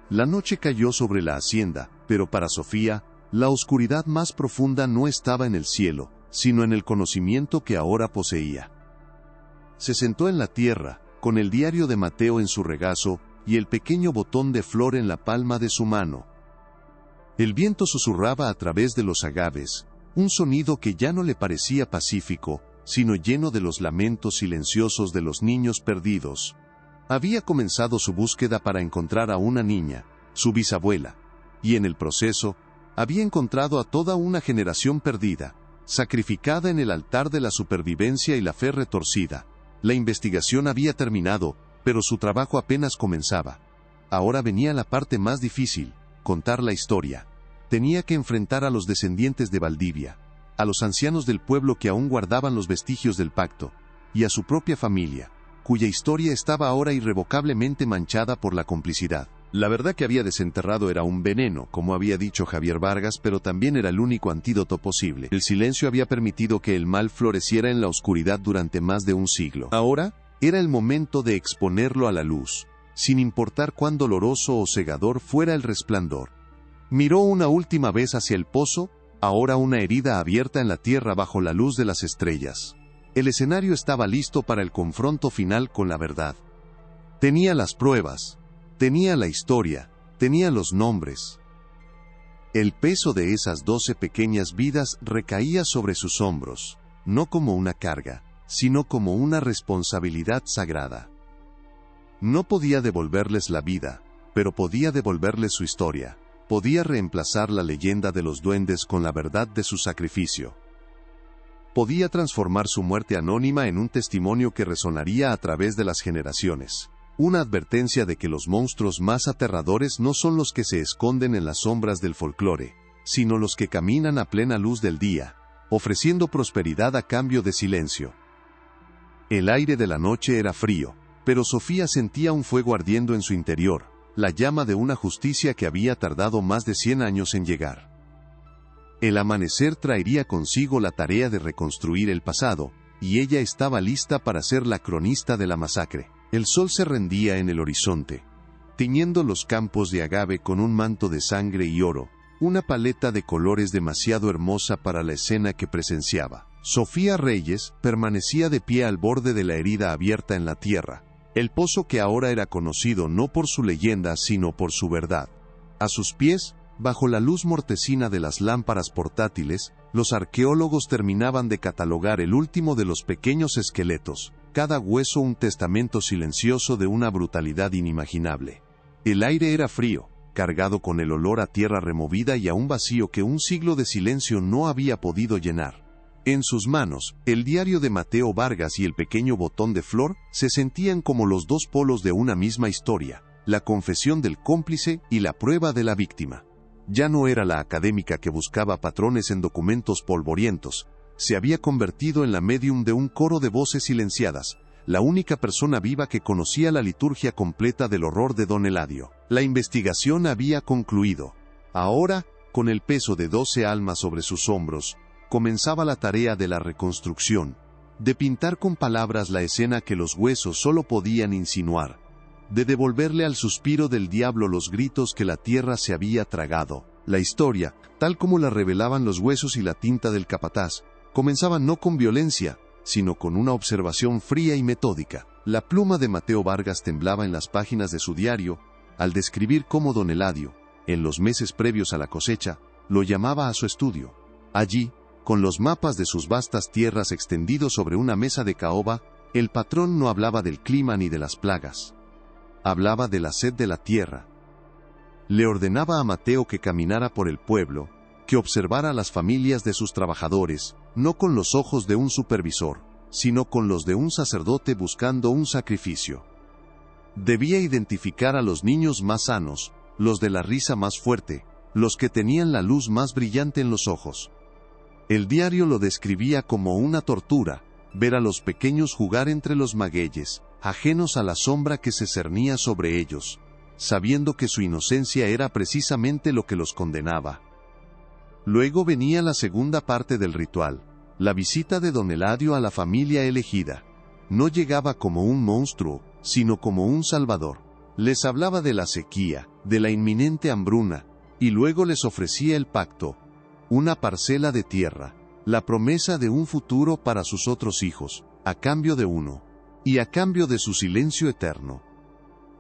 La noche cayó sobre la hacienda, pero para Sofía, la oscuridad más profunda no estaba en el cielo, sino en el conocimiento que ahora poseía. Se sentó en la tierra, con el diario de Mateo en su regazo, y el pequeño botón de flor en la palma de su mano. El viento susurraba a través de los agaves, un sonido que ya no le parecía pacífico, sino lleno de los lamentos silenciosos de los niños perdidos. Había comenzado su búsqueda para encontrar a una niña, su bisabuela, y en el proceso, había encontrado a toda una generación perdida, sacrificada en el altar de la supervivencia y la fe retorcida. La investigación había terminado, pero su trabajo apenas comenzaba. Ahora venía la parte más difícil, contar la historia. Tenía que enfrentar a los descendientes de Valdivia, a los ancianos del pueblo que aún guardaban los vestigios del pacto, y a su propia familia, cuya historia estaba ahora irrevocablemente manchada por la complicidad. La verdad que había desenterrado era un veneno, como había dicho Javier Vargas, pero también era el único antídoto posible. El silencio había permitido que el mal floreciera en la oscuridad durante más de un siglo. Ahora, era el momento de exponerlo a la luz, sin importar cuán doloroso o cegador fuera el resplandor. Miró una última vez hacia el pozo, ahora una herida abierta en la tierra bajo la luz de las estrellas. El escenario estaba listo para el confronto final con la verdad. Tenía las pruebas, tenía la historia, tenía los nombres. El peso de esas 12 pequeñas vidas recaía sobre sus hombros, no como una carga, sino como una responsabilidad sagrada. No podía devolverles la vida, pero podía devolverles su historia. Podía reemplazar la leyenda de los duendes con la verdad de su sacrificio. Podía transformar su muerte anónima en un testimonio que resonaría a través de las generaciones. Una advertencia de que los monstruos más aterradores no son los que se esconden en las sombras del folclore, sino los que caminan a plena luz del día, ofreciendo prosperidad a cambio de silencio. El aire de la noche era frío, pero Sofía sentía un fuego ardiendo en su interior, la llama de una justicia que había tardado más de 100 años en llegar. El amanecer traería consigo la tarea de reconstruir el pasado, y ella estaba lista para ser la cronista de la masacre. El sol se rendía en el horizonte, tiñendo los campos de agave con un manto de sangre y oro, una paleta de colores demasiado hermosa para la escena que presenciaba. Sofía Reyes permanecía de pie al borde de la herida abierta en la tierra, el pozo que ahora era conocido no por su leyenda sino por su verdad. A sus pies, bajo la luz mortecina de las lámparas portátiles, los arqueólogos terminaban de catalogar el último de los pequeños esqueletos, cada hueso un testamento silencioso de una brutalidad inimaginable. El aire era frío, cargado con el olor a tierra removida y a un vacío que un siglo de silencio no había podido llenar. En sus manos, el diario de Mateo Vargas y el pequeño botón de flor se sentían como los dos polos de una misma historia, la confesión del cómplice y la prueba de la víctima. Ya no era la académica que buscaba patrones en documentos polvorientos, se había convertido en la médium de un coro de voces silenciadas, la única persona viva que conocía la liturgia completa del horror de don Eladio. La investigación había concluido. Ahora, con el peso de 12 almas sobre sus hombros, comenzaba la tarea de la reconstrucción, de pintar con palabras la escena que los huesos solo podían insinuar, de devolverle al suspiro del diablo los gritos que la tierra se había tragado. La historia, tal como la revelaban los huesos y la tinta del capataz, comenzaba no con violencia, sino con una observación fría y metódica. La pluma de Mateo Vargas temblaba en las páginas de su diario, al describir cómo don Eladio, en los meses previos a la cosecha, lo llamaba a su estudio. Allí, con los mapas de sus vastas tierras extendidos sobre una mesa de caoba, el patrón no hablaba del clima ni de las plagas. Hablaba de la sed de la tierra. Le ordenaba a Mateo que caminara por el pueblo, que observara a las familias de sus trabajadores, no con los ojos de un supervisor, sino con los de un sacerdote buscando un sacrificio. Debía identificar a los niños más sanos, los de la risa más fuerte, los que tenían la luz más brillante en los ojos. El diario lo describía como una tortura, ver a los pequeños jugar entre los magueyes, ajenos a la sombra que se cernía sobre ellos, sabiendo que su inocencia era precisamente lo que los condenaba. Luego venía la segunda parte del ritual, la visita de don Eladio a la familia elegida. No llegaba como un monstruo, sino como un salvador. Les hablaba de la sequía, de la inminente hambruna, y luego les ofrecía el pacto, una parcela de tierra, la promesa de un futuro para sus otros hijos, a cambio de uno, y a cambio de su silencio eterno.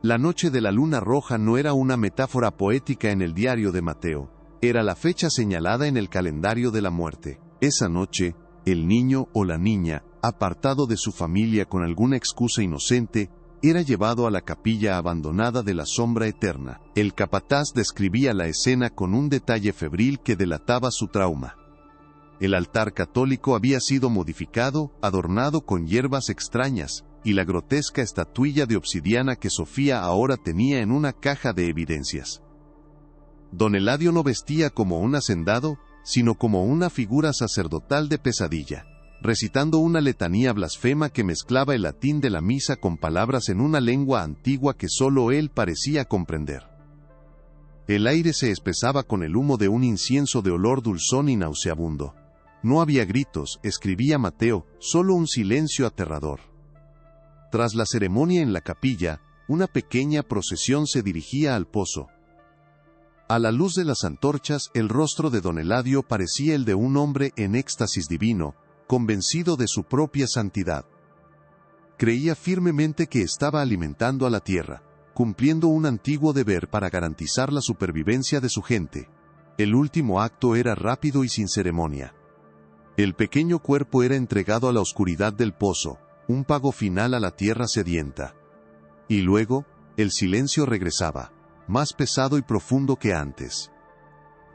La noche de la luna roja no era una metáfora poética en el diario de Mateo, era la fecha señalada en el calendario de la muerte. Esa noche, el niño o la niña, apartado de su familia con alguna excusa inocente, era llevado a la capilla abandonada de la sombra eterna. El capataz describía la escena con un detalle febril que delataba su trauma. El altar católico había sido modificado, adornado con hierbas extrañas, y la grotesca estatuilla de obsidiana que Sofía ahora tenía en una caja de evidencias. Don Eladio no vestía como un hacendado, sino como una figura sacerdotal de pesadilla, recitando una letanía blasfema que mezclaba el latín de la misa con palabras en una lengua antigua que solo él parecía comprender. El aire se espesaba con el humo de un incienso de olor dulzón y nauseabundo. No había gritos, escribía Mateo, solo un silencio aterrador. Tras la ceremonia en la capilla, una pequeña procesión se dirigía al pozo. A la luz de las antorchas, el rostro de don Eladio parecía el de un hombre en éxtasis divino, convencido de su propia santidad. Creía firmemente que estaba alimentando a la tierra, cumpliendo un antiguo deber para garantizar la supervivencia de su gente. El último acto era rápido y sin ceremonia. El pequeño cuerpo era entregado a la oscuridad del pozo, un pago final a la tierra sedienta. Y luego, el silencio regresaba, más pesado y profundo que antes.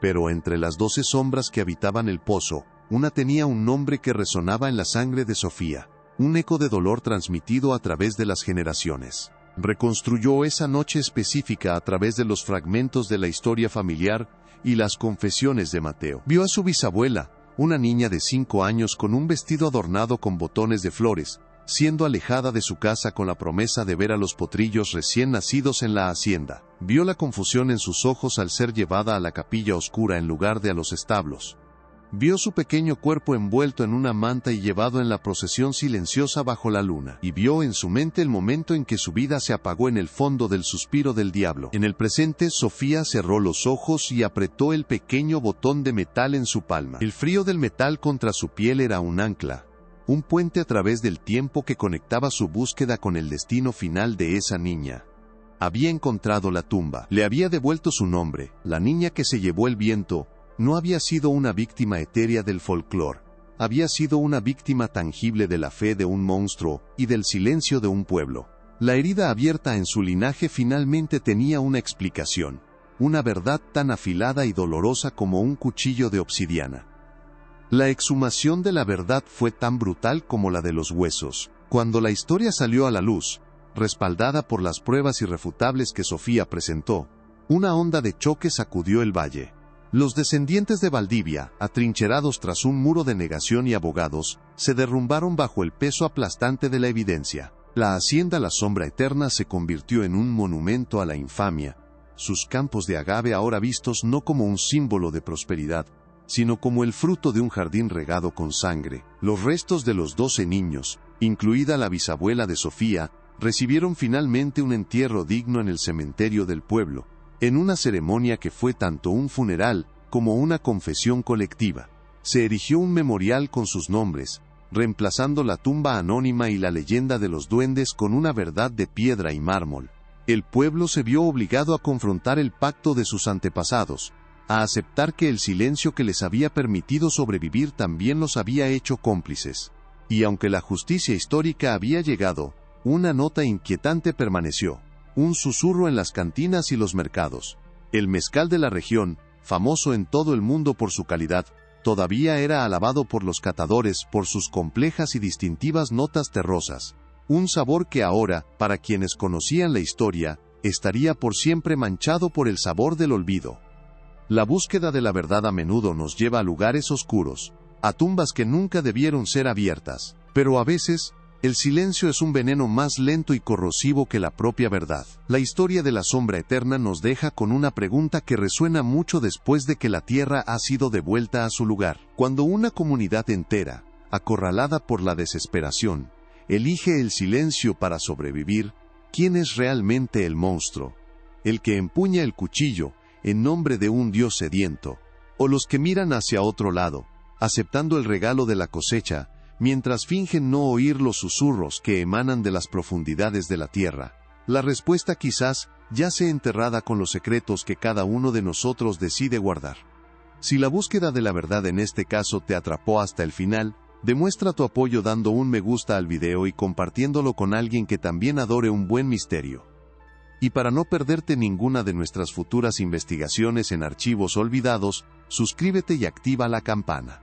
Pero entre las 12 sombras que habitaban el pozo, una tenía un nombre que resonaba en la sangre de Sofía, un eco de dolor transmitido a través de las generaciones. Reconstruyó esa noche específica a través de los fragmentos de la historia familiar, y las confesiones de Mateo. Vio a su bisabuela, una niña de 5 años con un vestido adornado con botones de flores, siendo alejada de su casa con la promesa de ver a los potrillos recién nacidos en la hacienda. Vio la confusión en sus ojos al ser llevada a la capilla oscura en lugar de a los establos. Vio su pequeño cuerpo envuelto en una manta y llevado en la procesión silenciosa bajo la luna, y vio en su mente el momento en que su vida se apagó en el fondo del suspiro del diablo. En el presente, Sofía cerró los ojos y apretó el pequeño botón de metal en su palma. El frío del metal contra su piel era un ancla, un puente a través del tiempo que conectaba su búsqueda con el destino final de esa niña. Había encontrado la tumba, le había devuelto su nombre. La niña que se llevó el viento no había sido una víctima etérea del folclore, había sido una víctima tangible de la fe de un monstruo y del silencio de un pueblo. La herida abierta en su linaje finalmente tenía una explicación, una verdad tan afilada y dolorosa como un cuchillo de obsidiana. La exhumación de la verdad fue tan brutal como la de los huesos. Cuando la historia salió a la luz, respaldada por las pruebas irrefutables que Sofía presentó, una onda de choque sacudió el valle. Los descendientes de Valdivia, atrincherados tras un muro de negación y abogados, se derrumbaron bajo el peso aplastante de la evidencia. La hacienda La Sombra Eterna se convirtió en un monumento a la infamia, sus campos de agave ahora vistos no como un símbolo de prosperidad, sino como el fruto de un jardín regado con sangre. Los restos de los 12 niños, incluida la bisabuela de Sofía, recibieron finalmente un entierro digno en el cementerio del pueblo, en una ceremonia que fue tanto un funeral como una confesión colectiva. Se erigió un memorial con sus nombres, reemplazando la tumba anónima y la leyenda de los duendes con una verdad de piedra y mármol. El pueblo se vio obligado a confrontar el pacto de sus antepasados, a aceptar que el silencio que les había permitido sobrevivir también los había hecho cómplices. Y aunque la justicia histórica había llegado, una nota inquietante permaneció. Un susurro en las cantinas y los mercados. El mezcal de la región, famoso en todo el mundo por su calidad, todavía era alabado por los catadores por sus complejas y distintivas notas terrosas. Un sabor que ahora, para quienes conocían la historia, estaría por siempre manchado por el sabor del olvido. La búsqueda de la verdad a menudo nos lleva a lugares oscuros, a tumbas que nunca debieron ser abiertas, pero a veces, el silencio es un veneno más lento y corrosivo que la propia verdad. La historia de La Sombra Eterna nos deja con una pregunta que resuena mucho después de que la tierra ha sido devuelta a su lugar. Cuando una comunidad entera, acorralada por la desesperación, elige el silencio para sobrevivir, ¿quién es realmente el monstruo? ¿El que empuña el cuchillo en nombre de un dios sediento? ¿O los que miran hacia otro lado, aceptando el regalo de la cosecha, mientras fingen no oír los susurros que emanan de las profundidades de la tierra? La respuesta quizás yace enterrada con los secretos que cada uno de nosotros decide guardar. Si la búsqueda de la verdad en este caso te atrapó hasta el final, demuestra tu apoyo dando un me gusta al video y compartiéndolo con alguien que también adore un buen misterio. Y para no perderte ninguna de nuestras futuras investigaciones en archivos olvidados, suscríbete y activa la campana.